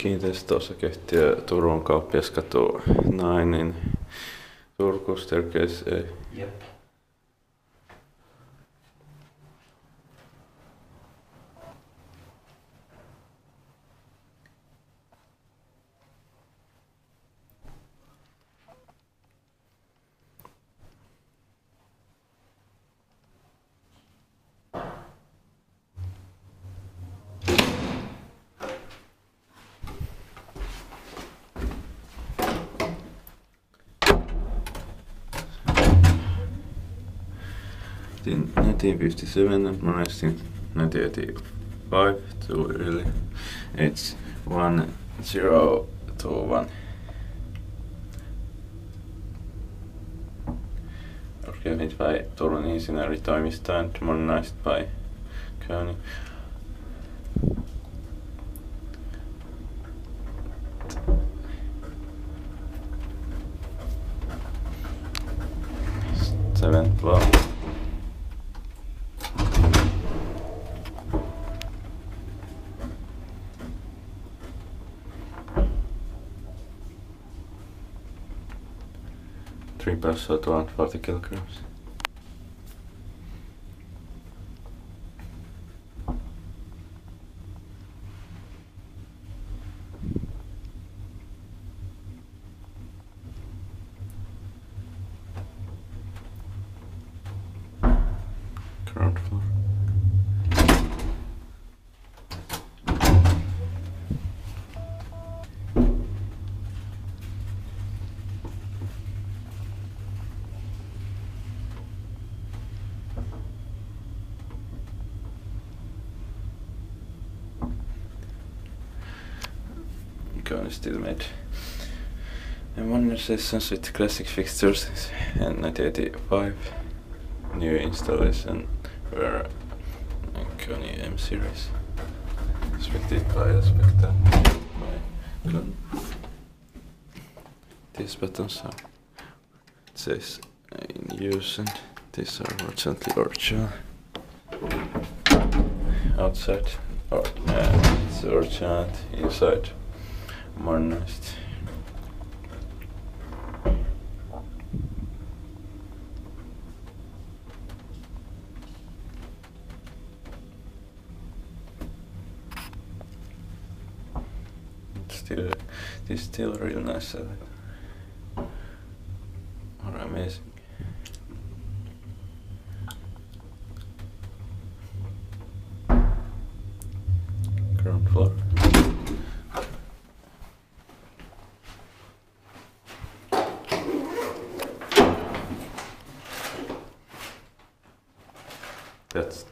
kiinteistöosakeyhtiö Turun Kauppiaskatu 9 Turku staircase. Jep. In 1957 and Modernized in 1985 to really it's 1021. Organized by Turun Insinööritoimisto and Modernized by Kone. Seventh floor. Three person, 240 kilograms. Ground floor. Kone still made modernizations with classic fixtures in 1985. New installation were Kone M series. Expected by Kone. These buttons are, it says in use, and these are fortunately original. Outside, it's original. Inside, modernized. It's still real nice. Or amazing. Ground floor. That's